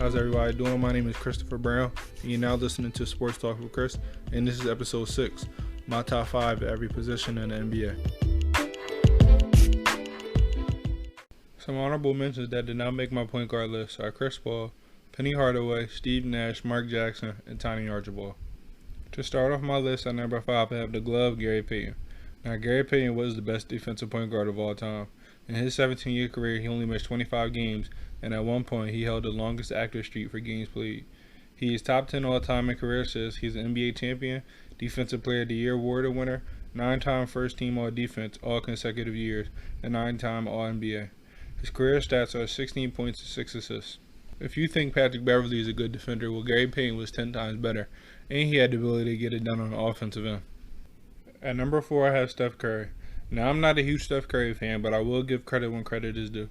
How's everybody doing? My name is Christopher Brown, and you're now listening to Sports Talk with Chris, and this is episode 6, my top 5 at every position in the NBA. Some honorable mentions that did not make my point guard list are Chris Paul, Penny Hardaway, Steve Nash, Mark Jackson, and Tiny Archibald. To start off my list at number 5, I have the glove Gary Payton. Now, Gary Payton was the best defensive point guard of all time. In his 17-year career, he only missed 25 games, and at one point, he held the longest active streak for games played. He is top 10 all-time in career assists. He's an NBA champion, Defensive Player of the Year award winner, 9-time first-team All-Defense all consecutive years, and 9-time All-NBA. His career stats are 16 points and 6 assists. If you think Patrick Beverley is a good defender, well, Gary Payton was 10 times better, and he had the ability to get it done on the offensive end. At number 4, I have Steph Curry. Now, I'm not a huge Steph Curry fan, but I will give credit when credit is due.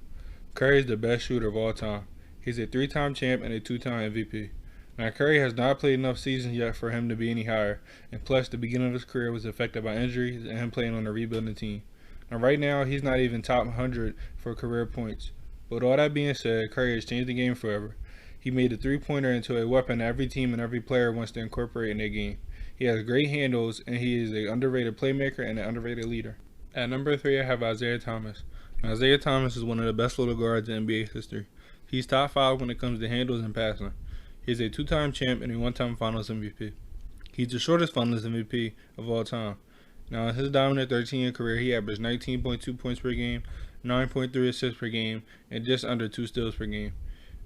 Curry is the best shooter of all time. He's a 3-time champ and a 2-time MVP. Now, Curry has not played enough seasons yet for him to be any higher, and plus, the beginning of his career was affected by injuries and him playing on a rebuilding team. Now, right now, he's not even top 100 for career points. But all that being said, Curry has changed the game forever. He made the three-pointer into a weapon every team and every player wants to incorporate in their game. He has great handles, and he is an underrated playmaker and an underrated leader. At number 3, I have Isaiah Thomas. Now, Isaiah Thomas is one of the best little guards in NBA history. He's top 5 when it comes to handles and passing. He's a 2-time champ and a 1-time Finals MVP. He's the shortest Finals MVP of all time. Now, in his dominant 13-year career, he averaged 19.2 points per game, 9.3 assists per game, and just under 2 steals per game.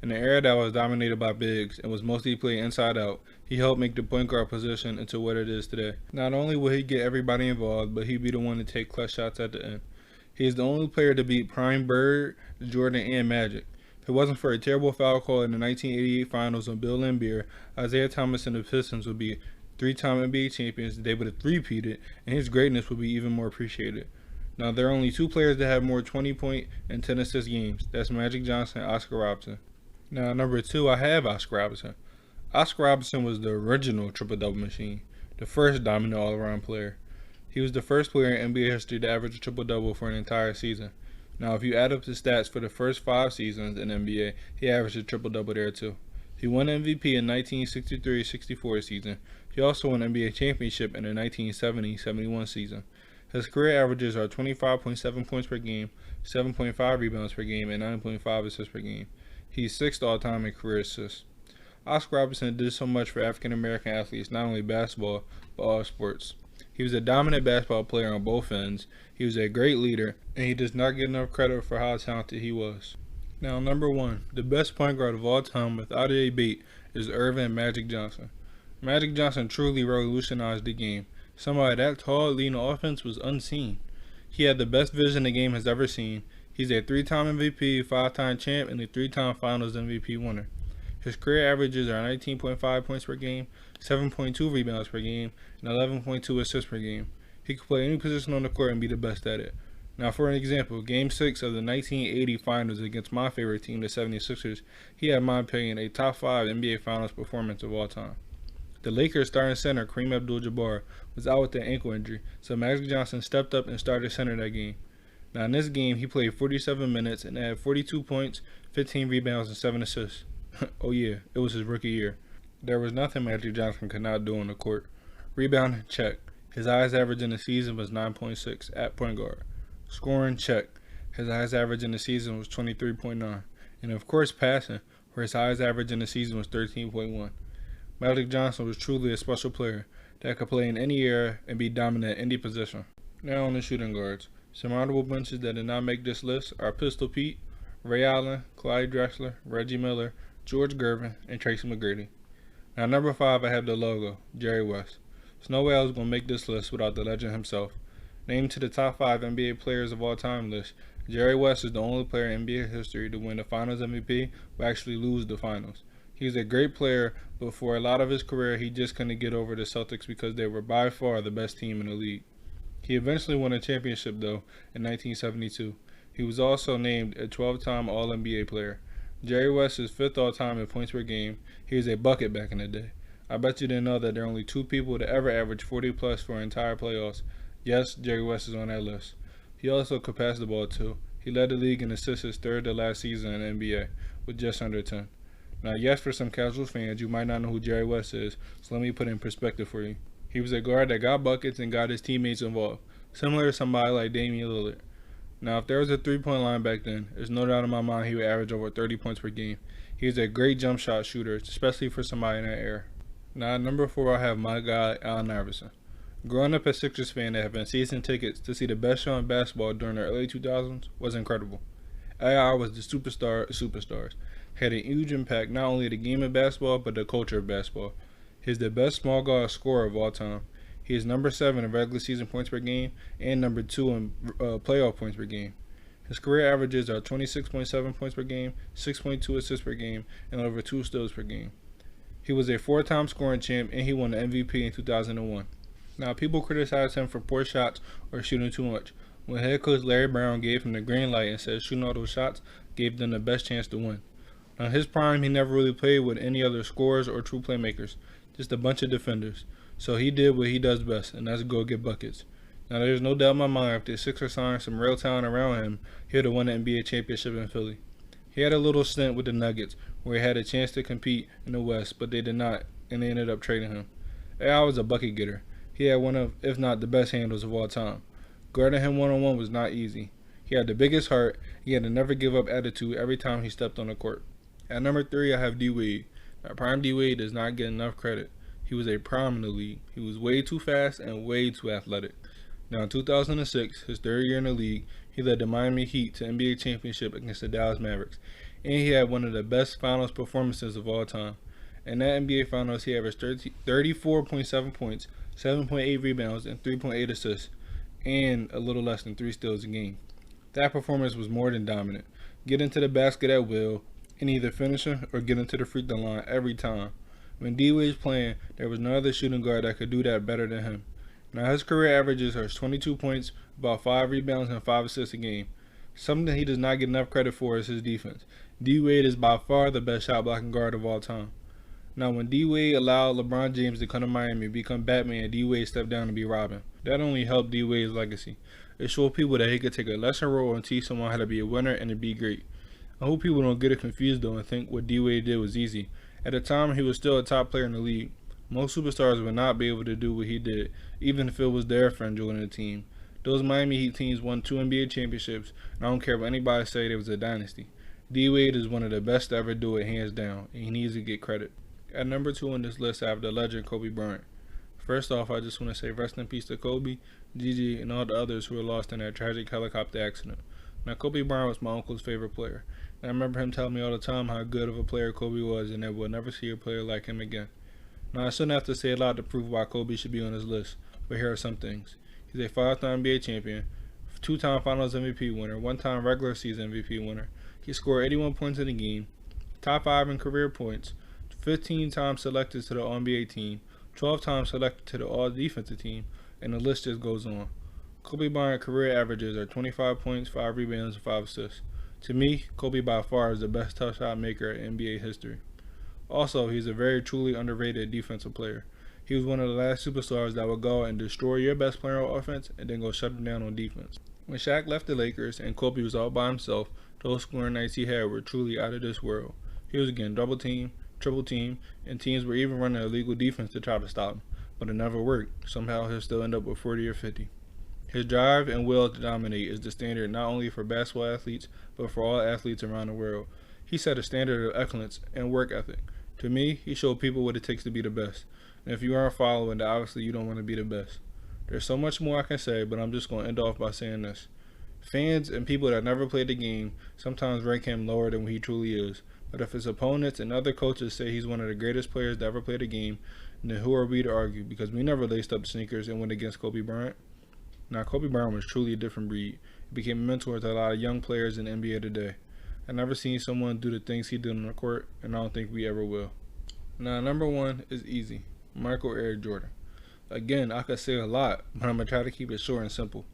In an era that was dominated by bigs and was mostly played inside out, he helped make the point guard position into what it is today. Not only will he get everybody involved, but he'd be the one to take clutch shots at the end. He is the only player to beat Prime Bird, Jordan, and Magic. If it wasn't for a terrible foul call in the 1988 Finals on Bill Laimbeer, Isaiah Thomas and the Pistons would be 3-time NBA champions. They would have three-peated, and his greatness would be even more appreciated. Now, there are only 2 players that have more 20-point and 10-assist games. That's Magic Johnson and Oscar Robertson. Now, at number 2, I have Oscar Robertson. Oscar Robertson was the original triple-double machine, the first dominant all-around player. He was the first player in NBA history to average a triple-double for an entire season. Now, if you add up the stats for the first 5 seasons in NBA, he averaged a triple-double there too. He won MVP in 1963-64 season. He also won NBA championship in the 1970-71 season. His career averages are 25.7 points per game, 7.5 rebounds per game, and 9.5 assists per game. He's 6th all-time in career assists. Oscar Robertson did so much for African-American athletes, not only basketball, but all sports. He was a dominant basketball player on both ends. He was a great leader, and he does not get enough credit for how talented he was. Now, number 1, the best point guard of all time without a debate is Irvin Magic Johnson. Magic Johnson truly revolutionized the game. Somebody that tall leading offense was unseen. He had the best vision the game has ever seen. He's a 3-time MVP, 5-time champ, and a 3-time Finals MVP winner. His career averages are 19.5 points per game, 7.2 rebounds per game, and 11.2 assists per game. He could play any position on the court and be the best at it. Now, for an example, Game 6 of the 1980 Finals against my favorite team, the 76ers, he had, in my opinion, a top 5 NBA Finals performance of all time. The Lakers starting center, Kareem Abdul-Jabbar, was out with an ankle injury, so Magic Johnson stepped up and started center that game. Now, in this game, he played 47 minutes and had 42 points, 15 rebounds, and 7 assists. Oh yeah, it was his rookie year. There was nothing Magic Johnson could not do on the court. Rebounding, check. His highest average in the season was 9.6 at point guard. Scoring, check. His highest average in the season was 23.9. And of course, passing, where his highest average in the season was 13.1. Magic Johnson was truly a special player that could play in any era and be dominant in any position. Now on the shooting guards. Some honorable mentions that did not make this list are Pistol Pete, Ray Allen, Clyde Drexler, Reggie Miller, George Gervin, and Tracy McGrady. Now, number 5, I have the logo, Jerry West. There's no way I was going to make this list without the legend himself. Named to the top 5 NBA players of all time list, Jerry West is the only player in NBA history to win the Finals MVP but actually lose the Finals. He's a great player, but for a lot of his career, he just couldn't get over the Celtics because they were by far the best team in the league. He eventually won a championship, though, in 1972. He was also named a 12-time All-NBA player. Jerry West is 5th all-time in points per game. He was a bucket back in the day. I bet you didn't know that there are only 2 people to ever average 40-plus for entire playoffs. Yes, Jerry West is on that list. He also could pass the ball, too. He led the league in assists his 3rd to last season in the NBA, with just under 10. Now, yes, for some casual fans, you might not know who Jerry West is, so let me put it in perspective for you. He was a guard that got buckets and got his teammates involved, similar to somebody like Damian Lillard. Now, if there was a three-point line back then, there's no doubt in my mind he would average over 30 points per game. He was a great jump shot shooter, especially for somebody in that era. Now, at number 4, I have my guy, Allen Iverson. Growing up a Sixers fan that had been season tickets to see the best show in basketball during the early 2000s was incredible. AI was the superstar of superstars. Had a huge impact not only the game of basketball, but the culture of basketball. He's the best small guard scorer of all time. He is number 7 in regular season points per game and number 2 in playoff points per game. His career averages are 26.7 points per game, 6.2 assists per game, and over 2 steals per game. He was a 4-time scoring champ and he won the MVP in 2001. Now, people criticize him for poor shots or shooting too much, when head coach Larry Brown gave him the green light and said shooting all those shots gave them the best chance to win. Now, in his prime, he never really played with any other scorers or true playmakers, just a bunch of defenders. So he did what he does best, and that's go get buckets. Now, there's no doubt in my mind if the Sixers signed some real talent around him, he would have won the NBA championship in Philly. He had a little stint with the Nuggets, where he had a chance to compete in the West, but they did not, and they ended up trading him. AI was a bucket getter. He had one of, if not the best handles of all time. Guarding him one-on-one was not easy. He had the biggest heart. He had a never-give-up attitude every time he stepped on the court. At number 3, I have D Wade. Now, prime D Wade does not get enough credit. He was a prime in the league. He was way too fast and way too athletic. Now, in 2006, his third year in the league, he led the Miami Heat to NBA championship against the Dallas Mavericks, and he had one of the best finals performances of all time. In that NBA Finals, he averaged 34.7 points, 7.8 rebounds, and 3.8 assists, and a little less than 3 steals a game. That performance was more than dominant. Get into the basket at will, and either finish him or get into the free throw line every time. When D Wade's playing, there was no other shooting guard that could do that better than him. Now, his career averages are 22 points, about 5 rebounds, and 5 assists a game. Something he does not get enough credit for is his defense. D Wade is by far the best shot blocking guard of all time. Now, when D Wade allowed LeBron James to come to Miami and become Batman, D Wade stepped down to be Robin. That only helped D Wade's legacy. It showed people that he could take a lesser role and teach someone how to be a winner and to be great. I hope people don't get it confused though and think what D Wade did was easy. At the time, he was still a top player in the league. Most superstars would not be able to do what he did, even if it was their friend joining the team. Those Miami Heat teams won 2 NBA championships, and I don't care what anybody say, it was a dynasty. D Wade is one of the best to ever do it, hands down, and he needs to get credit. At number 2 on this list, I have the legend Kobe Bryant. First off, I just want to say rest in peace to Kobe, Gigi, and all the others who were lost in that tragic helicopter accident. Now, Kobe Bryant was my uncle's favorite player, and I remember him telling me all the time how good of a player Kobe was and that we'll never see a player like him again. Now, I shouldn't have to say a lot to prove why Kobe should be on this list, but here are some things. He's a 5-time NBA champion, 2-time Finals MVP winner, 1-time regular season MVP winner. He scored 81 points in a game, top 5 in career points, 15 times selected to the All-NBA team, 12 times selected to the All-Defensive team, and the list just goes on. Kobe Bryant's career averages are 25 points, 5 rebounds, and 5 assists. To me, Kobe by far is the best tough shot maker in NBA history. Also, he's a very truly underrated defensive player. He was one of the last superstars that would go and destroy your best player on offense and then go shut him down on defense. When Shaq left the Lakers and Kobe was all by himself, those scoring nights he had were truly out of this world. He was getting double teamed, triple teamed, and teams were even running illegal defense to try to stop him, but it never worked. Somehow he'll still end up with 40 or 50. His drive and will to dominate is the standard not only for basketball athletes, but for all athletes around the world. He set a standard of excellence and work ethic. To me, he showed people what it takes to be the best. And if you aren't following, then obviously you don't want to be the best. There's so much more I can say, but I'm just going to end off by saying this. Fans and people that never played the game sometimes rank him lower than what he truly is. But if his opponents and other coaches say he's one of the greatest players to ever play the game, then who are we to argue? Because we never laced up the sneakers and went against Kobe Bryant. Now, Kobe Bryant was truly a different breed. He became a mentor to a lot of young players in the NBA today. I've never seen someone do the things he did on the court, and I don't think we ever will. Now, number 1 is easy. Michael Air Jordan. Again, I could say a lot, but I'm going to try to keep it short and simple.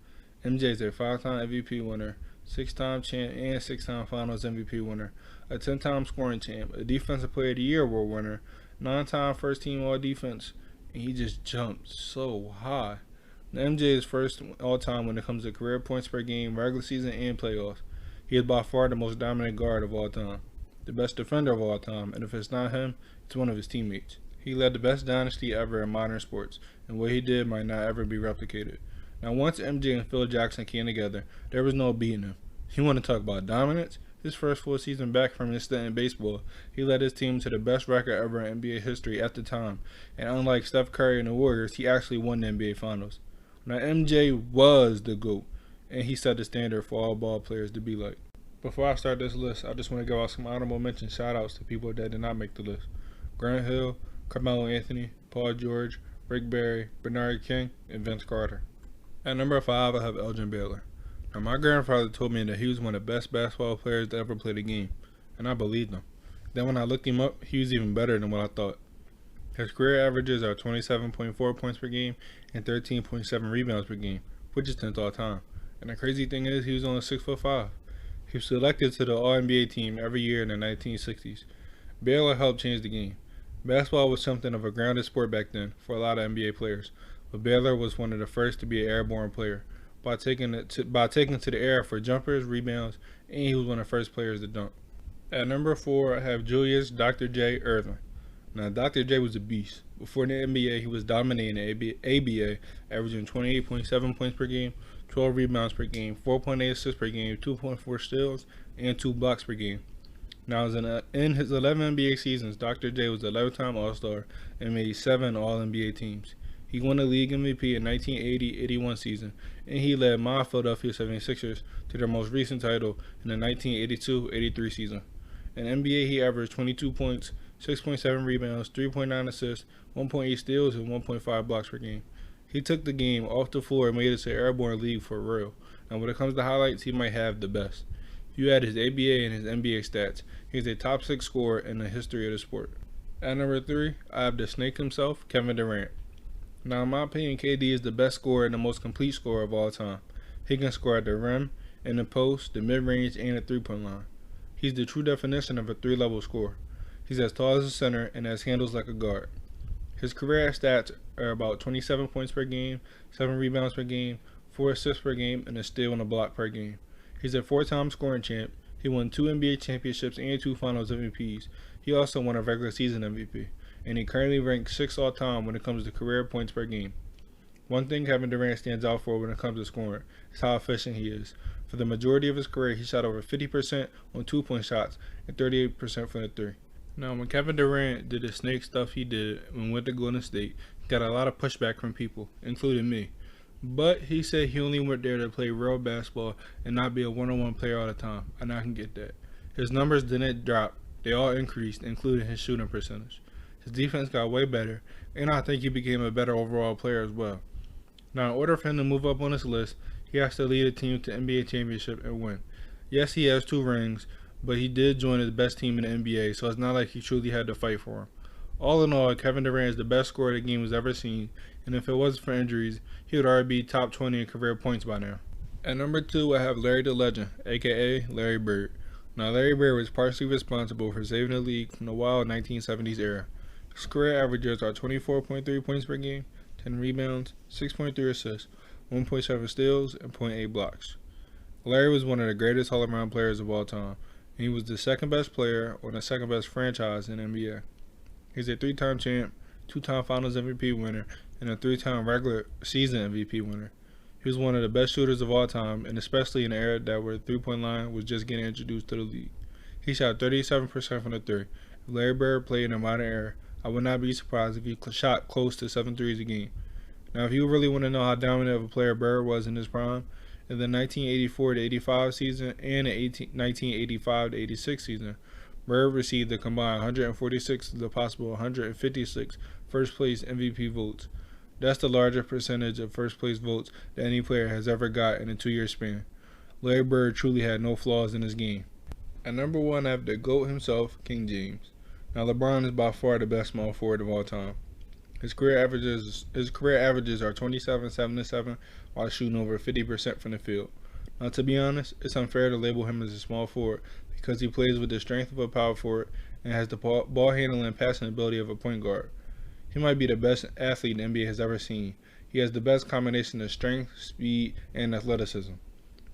MJ is a 5-time MVP winner, 6-time champ and 6-time Finals MVP winner, a 10-time scoring champ, a Defensive Player of the Year award winner, 9-time first-team All-Defense, and he just jumped so high. Now, MJ is first all-time when it comes to career points per game, regular season, and playoffs. He is by far the most dominant guard of all time. the best defender of all time, and if it's not him, it's one of his teammates. He led the best dynasty ever in modern sports, and what he did might not ever be replicated. Now, once MJ and Phil Jackson came together, there was no beating him. You want to talk about dominance? His first full season back from his stint in baseball, he led his team to the best record ever in NBA history at the time, and unlike Steph Curry and the Warriors, he actually won the NBA Finals. Now, MJ was the GOAT, and he set the standard for all ball players to be like. Before I start this list, I just want to give out some honorable mention shout-outs to people that did not make the list. Grant Hill, Carmelo Anthony, Paul George, Rick Barry, Bernard King, and Vince Carter. At number 5, I have Elgin Baylor. Now, my grandfather told me that he was one of the best basketball players to ever play the game, and I believed him. Then when I looked him up, he was even better than what I thought. His career averages are 27.4 points per game and 13.7 rebounds per game, which is 10th all time. And the crazy thing is, he was only 6'5". He was selected to the All-NBA team every year in the 1960s. Baylor helped change the game. Basketball was something of a grounded sport back then for a lot of NBA players, but Baylor was one of the first to be an airborne player by taking to the air for jumpers, rebounds, and he was one of the first players to dunk. At number 4, I have Julius Dr. J. Erving. Now, Dr. J was a beast. Before the NBA, he was dominating the ABA, averaging 28.7 points per game, 12 rebounds per game, 4.8 assists per game, 2.4 steals, and 2 blocks per game. Now, in his 11 NBA seasons, Dr. J was an 11-time All-Star and made 7 All-NBA teams. He won the league MVP in 1980-81 season, and he led my Philadelphia 76ers to their most recent title in the 1982-83 season. In NBA, he averaged 22 points, 6.7 rebounds, 3.9 assists, 1.8 steals, and 1.5 blocks per game. He took the game off the floor and made it to airborne league for real. And when it comes to highlights, he might have the best. If you add his ABA and his NBA stats, he's a top 6 scorer in the history of the sport. At number 3, I have the snake himself, Kevin Durant. Now, in my opinion, KD is the best scorer and the most complete scorer of all time. He can score at the rim, in the post, the mid-range, and the three-point line. He's the true definition of a 3-level scorer. He's as tall as a center and has handles like a guard. His career stats are about 27 points per game, 7 rebounds per game, 4 assists per game, and a steal and a block per game. He's a 4-time scoring champ. He won 2 NBA championships and 2 finals MVPs. He also won a regular season MVP. And he currently ranks 6th all time when it comes to career points per game. One thing Kevin Durant stands out for when it comes to scoring is how efficient he is. For the majority of his career, he shot over 50% on 2-point shots and 38% from the 3. Now, when Kevin Durant did the snake stuff he did when he went to Golden State, he got a lot of pushback from people, including me. But he said he only went there to play real basketball and not be a one-on-one player all the time, and I can get that. His numbers didn't drop, they all increased, including his shooting percentage. His defense got way better, and I think he became a better overall player as well. Now, in order for him to move up on this list, he has to lead a team to NBA championship and win. Yes, he has 2 rings, but he did join his best team in the NBA, so it's not like he truly had to fight for him. All in all, Kevin Durant is the best scorer the game has ever seen, and if it wasn't for injuries, he would already be top 20 in career points by now. At number 2, I have Larry the Legend, aka Larry Bird. Now, Larry Bird was partially responsible for saving the league from the wild 1970s era. His career averages are 24.3 points per game, 10 rebounds, 6.3 assists, 1.7 steals, and 0.8 blocks. Larry was one of the greatest all-around players of all time, and he was the second best player on the second best franchise in the NBA. He's a 3-time champ, 2-time Finals MVP winner, and a 3-time regular season MVP winner. He was one of the best shooters of all time, and especially in the era that where the three-point line was just getting introduced to the league. He shot 37% from the 3. If Larry Bird played in a modern era, I would not be surprised if he shot close to 7 threes a game. Now, if you really want to know how dominant of a player Bird was in his prime, in the 1984-85 season and the 1985-86 season, Bird received a combined 146 of the possible 156 first-place MVP votes. That's the largest percentage of first-place votes that any player has ever got in a 2-year span. Larry Bird truly had no flaws in his game. At number 1, I have the GOAT himself, King James. Now, LeBron is by far the best small forward of all time. His career averages are 27, 7 and 7, while shooting over 50% from the field. Now, to be honest, it's unfair to label him as a small forward because he plays with the strength of a power forward and has the ball handling and passing ability of a point guard. He might be the best athlete the NBA has ever seen. He has the best combination of strength, speed, and athleticism.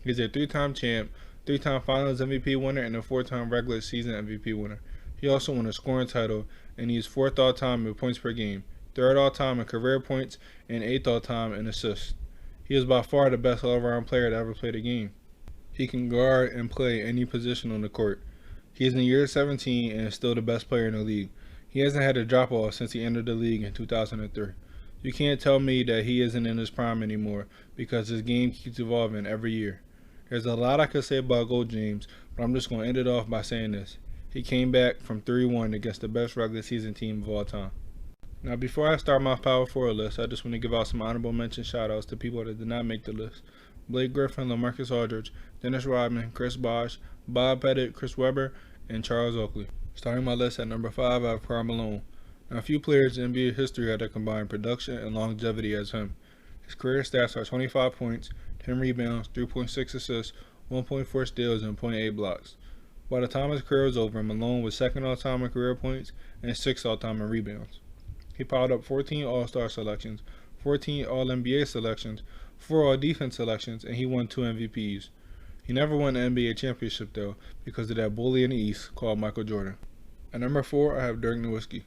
He's a 3-time champ, 3-time Finals MVP winner, and a 4-time regular season MVP winner. He also won a scoring title, and he is 4th all-time in points per game, 3rd all-time in career points, and 8th all-time in assists. He is by far the best all-around player to ever play the game. He can guard and play any position on the court. He is in year 17 and is still the best player in the league. He hasn't had a drop-off since he entered the league in 2003. You can't tell me that he isn't in his prime anymore because his game keeps evolving every year. There's a lot I could say about Gold James, but I'm just going to end it off by saying this. He came back from 3-1 against the best regular season team of all time. Now, before I start my Power 4 list, I just want to give out some honorable mention shout-outs to people that did not make the list. Blake Griffin, LaMarcus Aldridge, Dennis Rodman, Chris Bosh, Bob Pettit, Chris Webber, and Charles Oakley. Starting my list at number 5, I have Karl Malone. Now, a few players in NBA history had a combined production and longevity as him. His career stats are 25 points, 10 rebounds, 3.6 assists, 1.4 steals, and 0.8 blocks. By the time his career was over, Malone was 2nd all-time in career points and 6th all-time in rebounds. He piled up 14 All-Star selections, 14 All-NBA selections, 4 All-Defense selections, and he won 2 MVPs. He never won an NBA championship, though, because of that bully in the East called Michael Jordan. At number 4, I have Dirk Nowitzki.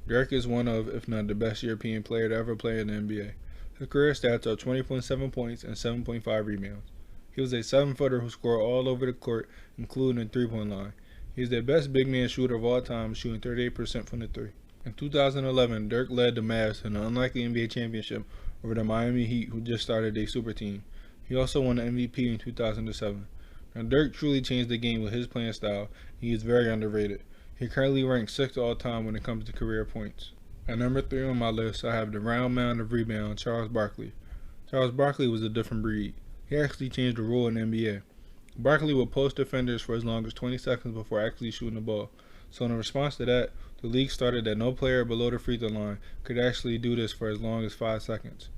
Dirk is one of, if not the best European player to ever play in the NBA. His career stats are 20.7 points and 7.5 rebounds. He was a 7-footer who scored all over the court, including the three-point line. He is the best big man shooter of all time, shooting 38% from the three. In 2011, Dirk led the Mavs to an unlikely NBA championship over the Miami Heat, who just started a super team. He also won the MVP in 2007. Now, Dirk truly changed the game with his playing style. He is very underrated. He currently ranks 6th all-time when it comes to career points. At number 3 on my list, I have the round mound of rebound, Charles Barkley. Charles Barkley was a different breed. He actually changed the rule in the NBA. Barkley would post defenders for as long as 20 seconds before actually shooting the ball. So in response to that, the league started that no player below the free throw line could actually do this for as long as 5 seconds.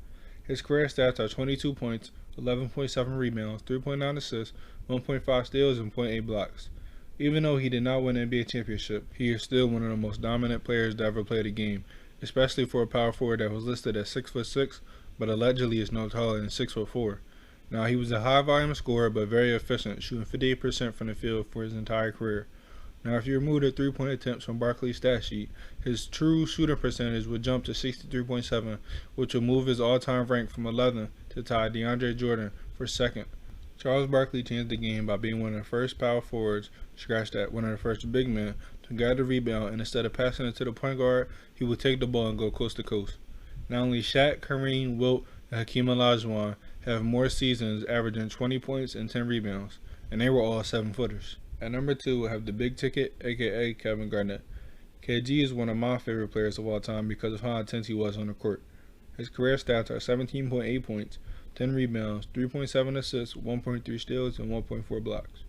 His career stats are 22 points, 11.7 rebounds, 3.9 assists, 1.5 steals, and 0.8 blocks. Even though he did not win an NBA championship, he is still one of the most dominant players to ever play the game, especially for a power forward that was listed at 6'6", but allegedly is no taller than 6'4". Now, he was a high-volume scorer, but very efficient, shooting 58% from the field for his entire career. Now, if you remove the three-point attempts from Barkley's stat sheet, his true shooting percentage would jump to 63.7, which would move his all-time rank from 11th to tie DeAndre Jordan for 2nd. Charles Barkley changed the game by being one of the first power forwards, scratch that, one of the first big men, to guard the rebound, and instead of passing it to the point guard, he would take the ball and go coast to coast. Not only Shaq, Kareem, Wilt, and Hakeem Olajuwon have more seasons averaging 20 points and 10 rebounds, and they were all 7-footers. At number 2, we have the big ticket, aka Kevin Garnett. KG is one of my favorite players of all time because of how intense he was on the court. His career stats are 17.8 points, 10 rebounds, 3.7 assists, 1.3 steals, and 1.4 blocks.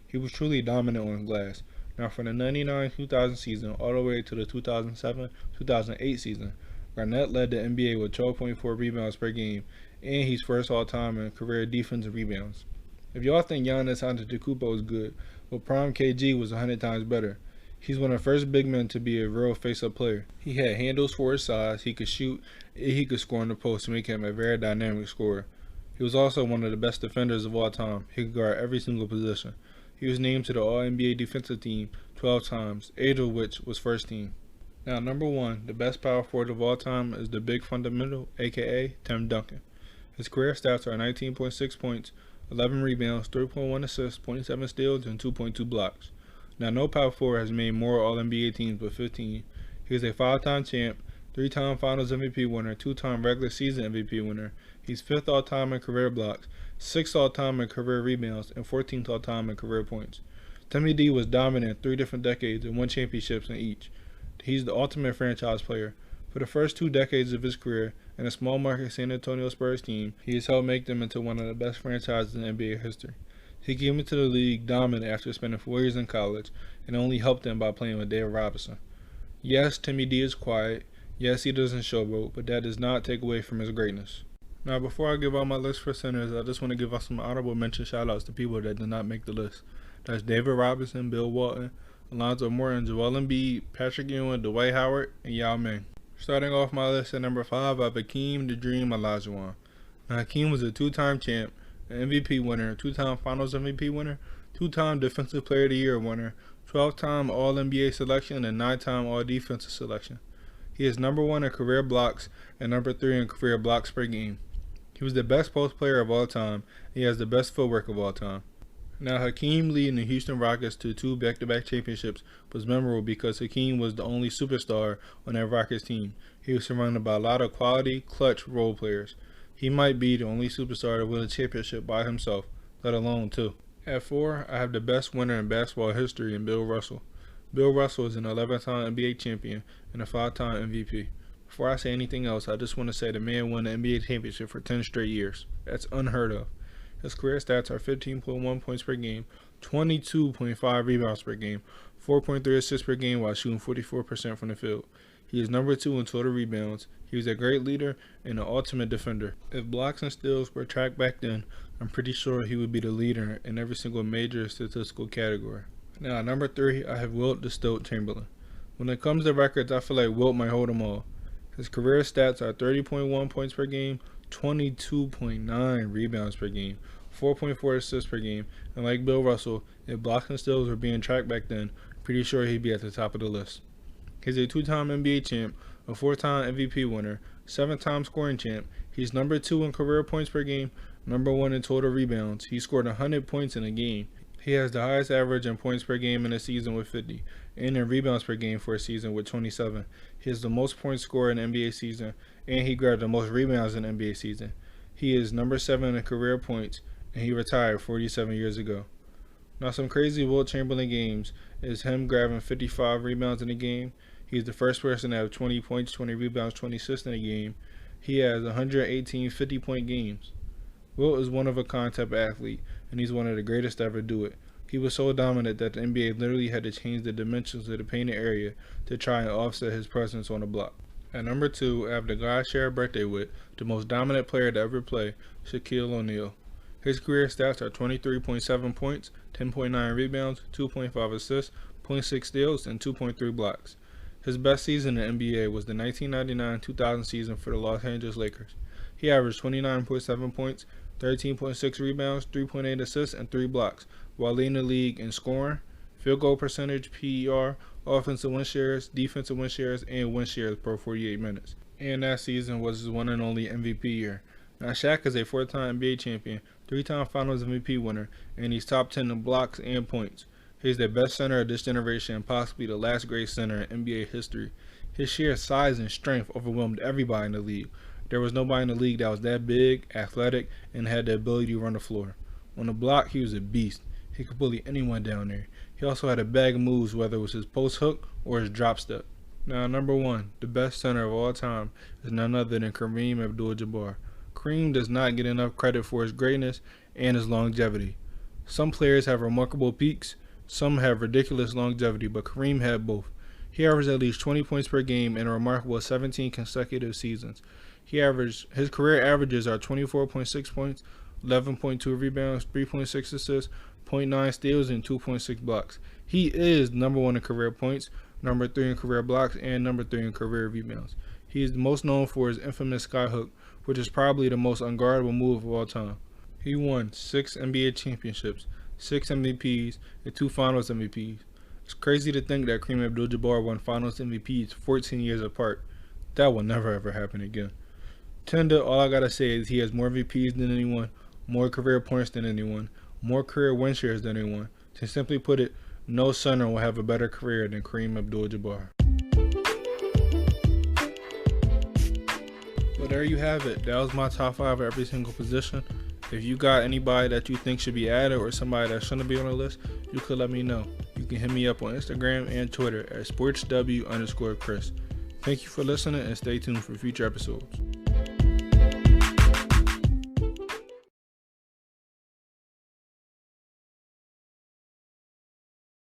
He was truly dominant on glass. Now, from the 99-2000 season all the way to the 2007-2008 season, Garnett led the NBA with 12.4 rebounds per game, and he's 1st all-time in career defensive rebounds. If y'all think Giannis Antetokounmpo is good, well, prime KG was 100 times better. He's one of the first big men to be a real face-up player. He had handles for his size, he could shoot, and he could score in the post to make him a very dynamic scorer. He was also one of the best defenders of all time. He could guard every single position. He was named to the All-NBA defensive team 12 times, 8 of which was first team. Now, number 1, the best power forward of all time is the big fundamental, aka Tim Duncan. His career stats are 19.6 points, 11 rebounds, 3.1 assists, 0.7 steals, and 2.2 blocks. Now, no power forward has made more All-NBA teams but 15. He is a 5-time champ, 3-time Finals MVP winner, 2-time regular season MVP winner. He's 5th all-time in career blocks, 6th all-time in career rebounds, and 14th all-time in career points. Timmy D was dominant in 3 different decades and won championships in each. He's the ultimate franchise player. For the first 2 decades of his career, in a small market San Antonio Spurs team, he has helped make them into one of the best franchises in NBA history. He came into the league dominant after spending 4 years in college, and only helped them by playing with David Robinson. Yes, Timmy D is quiet. Yes, he doesn't showboat, but that does not take away from his greatness. Now, before I give out my list for centers, I just want to give out some honorable mention shout-outs to people that did not make the list. That's David Robinson, Bill Walton, Alonzo Mourning, Joel Embiid, Patrick Ewing, Dwight Howard, and Yao Ming. Starting off my list at number 5, I have Hakeem the Dream Olajuwon. Now, Hakeem was a 2-time champ, an MVP winner, 2-time Finals MVP winner, 2-time Defensive Player of the Year winner, 12-time All-NBA selection, and 9-time All-Defensive selection. He is number 1 in career blocks and number 3 in career blocks per game. He was the best post player of all time. He has the best footwork of all time. Now, Hakeem leading the Houston Rockets to 2 back-to-back championships was memorable because Hakeem was the only superstar on that Rockets team. He was surrounded by a lot of quality, clutch role players. He might be the only superstar to win a championship by himself, let alone 2. At 4, I have the best winner in basketball history in Bill Russell. Bill Russell is an 11-time NBA champion and a 5-time MVP. Before I say anything else, I just want to say the man won the NBA championship for 10 straight years. That's unheard of. His career stats are 15.1 points per game, 22.5 rebounds per game, 4.3 assists per game while shooting 44% from the field. He is number 2 in total rebounds. He was a great leader and an ultimate defender. If blocks and steals were tracked back then, I'm pretty sure he would be the leader in every single major statistical category. Now, at number 3, I have Wilt the Stilt Chamberlain. When it comes to records, I feel like Wilt might hold them all. His career stats are 30.1 points per game, 22.9 rebounds per game, 4.4 assists per game, and like Bill Russell, if blocks and steals were being tracked back then, pretty sure he'd be at the top of the list. He's a 2-time NBA champ, a 4-time MVP winner, 7-time scoring champ. He's number 2 in career points per game, number 1 in total rebounds. He scored 100 points in a game. He has the highest average in points per game in a season with 50, and in rebounds per game for a season with 27. He has the most points scored in an NBA season, and he grabbed the most rebounds in an NBA season. He is number 7 in career points, and he retired 47 years ago. Now, some crazy Wilt Chamberlain games is him grabbing 55 rebounds in a game. He's the first person to have 20 points, 20 rebounds, 20 assists in a game. He has 118 50-point games. Wilt is one of a kind type of athlete, and he's one of the greatest to ever do it. He was so dominant that the NBA literally had to change the dimensions of the painted area to try and offset his presence on the block. At number 2, I have the guy I share a birthday with, the most dominant player to ever play, Shaquille O'Neal. His career stats are 23.7 points, 10.9 rebounds, 2.5 assists, 0.6 steals, and 2.3 blocks. His best season in the NBA was the 1999-2000 season for the Los Angeles Lakers. He averaged 29.7 points, 13.6 rebounds, 3.8 assists, and 3 blocks, while leading the league in scoring, field goal percentage, PER, offensive win shares, defensive win shares, and win shares per 48 minutes. And that season was his one and only MVP year. Now, Shaq is a 4-time NBA champion, 3-time Finals MVP winner, and he's top 10 in blocks and points. He's the best center of this generation and possibly the last great center in NBA history. His sheer size and strength overwhelmed everybody in the league. There was nobody in the league that was that big, athletic, and had the ability to run the floor. On the block, he was a beast. He could bully anyone down there. He also had a bag of moves, whether it was his post hook or his drop step. Now, number 1, the best center of all time is none other than Kareem Abdul-Jabbar. Kareem does not get enough credit for his greatness and his longevity. Some players have remarkable peaks, some have ridiculous longevity, but Kareem had both. He averaged at least 20 points per game in a remarkable 17 consecutive seasons. His career averages are 24.6 points, 11.2 rebounds, 3.6 assists, 0.9 steals, and 2.6 blocks. He is number 1 in career points, number 3 in career blocks, and number 3 in career rebounds. He is most known for his infamous skyhook, which is probably the most unguardable move of all time. He won 6 NBA championships, 6 MVPs, and 2 Finals MVPs. It's crazy to think that Kareem Abdul-Jabbar won Finals MVPs 14 years apart. That will never ever happen again. Tender, all I gotta say is he has more MVPs than anyone, more career points than anyone, more career win shares than anyone. To simply put it, no center will have a better career than Kareem Abdul-Jabbar. Well, there you have it. That was my top 5 at every single position. If you got anybody that you think should be added or somebody that shouldn't be on the list, you could let me know. You can hit me up on Instagram and Twitter at sportsw_Chris. Thank you for listening and stay tuned for future episodes.